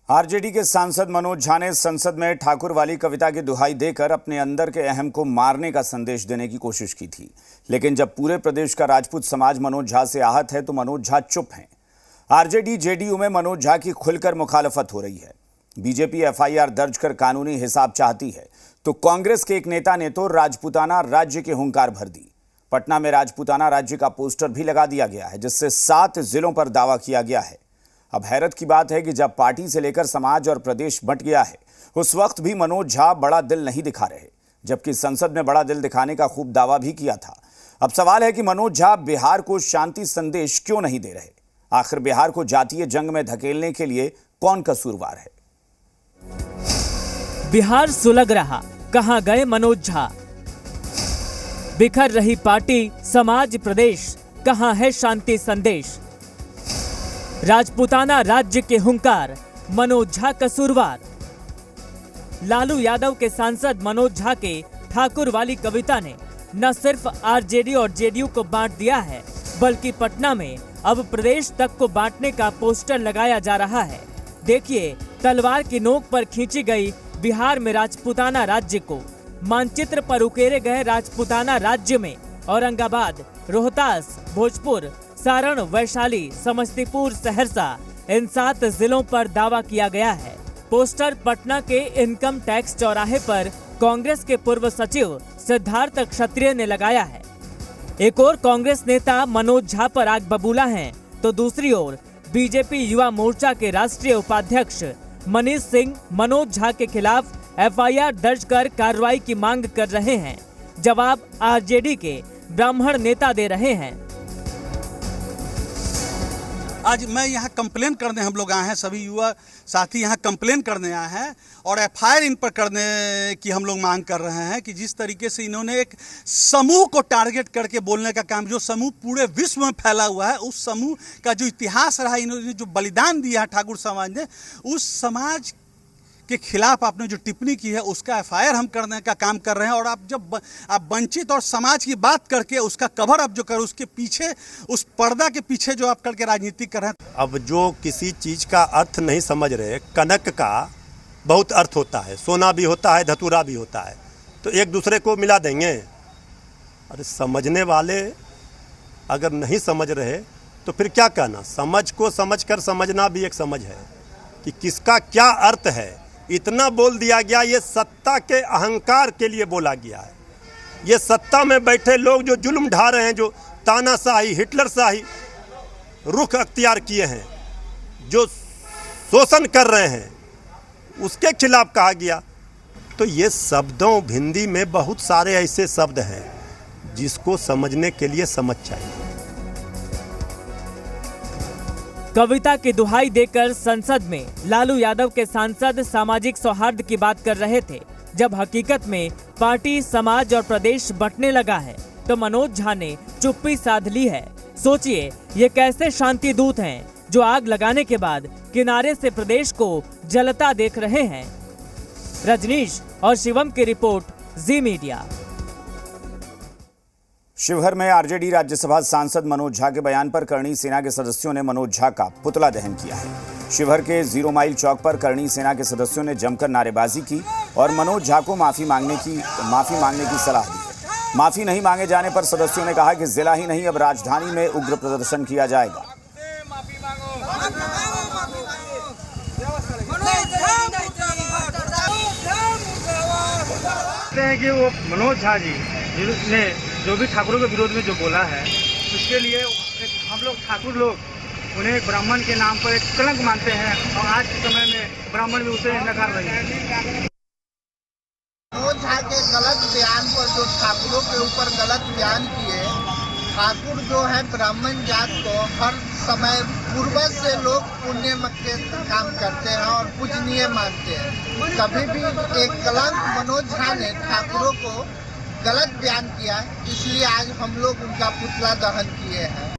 RJD के सांसद मनोज झा ने संसद में ठाकुर वाली कविता की दुहाई देकर अपने अंदर के अहम को मारने का संदेश देने की कोशिश की थी। लेकिन जब पूरे प्रदेश का राजपूत समाज मनोज झा से आहत है तो मनोज झा चुप हैं। आरजेडी जेडीयू में मनोज झा की खुलकर मुखालफत हो रही है। बीजेपी एफआईआर दर्ज कर कानूनी हिसाब चाहती है तो कांग्रेस के एक नेता ने तो राजपूताना राज्य की हुंकार भर दी। पटना में राजपूताना राज्य का पोस्टर भी लगा दिया गया है, जिससे 7 जिलों पर दावा किया गया है। अब हैरत की बात है कि जब पार्टी से लेकर समाज और प्रदेश बंट गया है, उस वक्त भी मनोज झा बड़ा दिल नहीं दिखा रहे, जबकि संसद में बड़ा दिल दिखाने का खूब दावा भी किया था। अब सवाल है कि मनोज झा बिहार को शांति संदेश क्यों नहीं दे रहे? आखिर बिहार को जातीय जंग में धकेलने के लिए कौन कसूरवार है? बिहार सुलग रहा, कहां गए मनोज झा? बिखर रही पार्टी, समाज, प्रदेश, कहां है शांति संदेश? राजपूताना राज्य के हुंकार, मनोज झा कसूरवार। लालू यादव के सांसद मनोज झा के ठाकुर वाली कविता ने न सिर्फ आरजेडी और जेडीयू को बांट दिया है, बल्कि पटना में अब प्रदेश तक को बांटने का पोस्टर लगाया जा रहा है। देखिए, तलवार की नोक पर खींची गई बिहार में राजपूताना राज्य को। मानचित्र पर उकेरे गए राजपूताना राज्य में औरंगाबाद, रोहतास, भोजपुर, सारण, वैशाली, समस्तीपुर, सहरसा, इन 7 जिलों पर दावा किया गया है। पोस्टर पटना के इनकम टैक्स चौराहे पर कांग्रेस के पूर्व सचिव सिद्धार्थ क्षत्रिय ने लगाया है। एक ओर कांग्रेस नेता मनोज झा पर आग बबूला हैं, तो दूसरी ओर बीजेपी युवा मोर्चा के राष्ट्रीय उपाध्यक्ष मनीष सिंह मनोज झा के खिलाफ एफआईआर दर्ज कर कार्रवाई की मांग कर रहे हैं। जवाब आरजेडी के ब्राह्मण नेता दे रहे हैं। आज मैं यहाँ कंप्लेन करने हम लोग आए हैं, सभी युवा साथी यहाँ कंप्लेन करने आए हैं और एफआईआर इन पर करने की हम लोग मांग कर रहे हैं कि जिस तरीके से इन्होंने एक समूह को टारगेट करके बोलने का काम, जो समूह पूरे विश्व में फैला हुआ है, उस समूह का जो इतिहास रहा, इन्होंने जो बलिदान दिया है ठाकुर समाज ने, उस समाज के खिलाफ आपने जो टिप्पणी की है उसका एफआईआर हम करने का काम कर रहे हैं। और आप जब आप वंचित और समाज की बात करके उसका कवर अप जो कर, उसके पीछे, उस पर्दा के पीछे जो आप करके राजनीति कर रहे हैं। अब जो किसी चीज़ का अर्थ नहीं समझ रहे, कनक का बहुत अर्थ होता है, सोना भी होता है, धतूरा भी होता है, तो एक दूसरे को मिला देंगे? अरे समझने वाले अगर नहीं समझ रहे तो फिर क्या कहना? समझ को समझ कर समझना भी एक समझ है कि किसका क्या अर्थ है। इतना बोल दिया गया, ये सत्ता के अहंकार के लिए बोला गया है। ये सत्ता में बैठे लोग जो जुल्म ढा रहे हैं, जो तानाशाही, हिटलरशाही रुख अख्तियार किए हैं, जो शोषण कर रहे हैं, उसके खिलाफ कहा गया। तो ये शब्दों, हिंदी में बहुत सारे ऐसे शब्द हैं जिसको समझने के लिए समझ चाहिए। कविता की दुहाई देकर संसद में लालू यादव के सांसद सामाजिक सौहार्द की बात कर रहे थे। जब हकीकत में पार्टी, समाज और प्रदेश बंटने लगा है तो मनोज झा ने चुप्पी साध ली है। सोचिए, ये कैसे शांति दूत हैं जो आग लगाने के बाद किनारे से प्रदेश को जलता देख रहे हैं। रजनीश और शिवम की रिपोर्ट, जी मीडिया। शिवहर में आरजेडी राज्यसभा सांसद मनोज झा के बयान पर करणी सेना के सदस्यों ने मनोज झा का पुतला दहन किया है। शिवहर के 0 माइल चौक पर करणी सेना के सदस्यों ने जमकर नारेबाजी की और मनोज झा को माफी मांगने की सलाह दी है। माफी नहीं मांगे जाने पर सदस्यों ने कहा कि जिला ही नहीं, अब राजधानी में उग्र प्रदर्शन किया जाएगा। कि वो मनोज झा जी ने जो भी ठाकुरों के विरोध में जो बोला है, उसके लिए हम लोग ठाकुर लोग उन्हें ब्राह्मण के नाम पर एक कलंक मानते हैं और आज के समय में ब्राह्मण भी उसे नकार रहे हैं। मनोज झा के गलत बयान पर जो ठाकुरों के ऊपर गलत बयान किए, ठाकुर जो है ब्राह्मण जात को हर समय पूर्वज से लोग पुण्य के काम करते हैं और पूजनीय मानते हैं। कभी भी एक कलंक मनोज झा ने ठाकुरों को गलत बयान किया, इसलिए आज हम लोग उनका पुतला दहन किए हैं।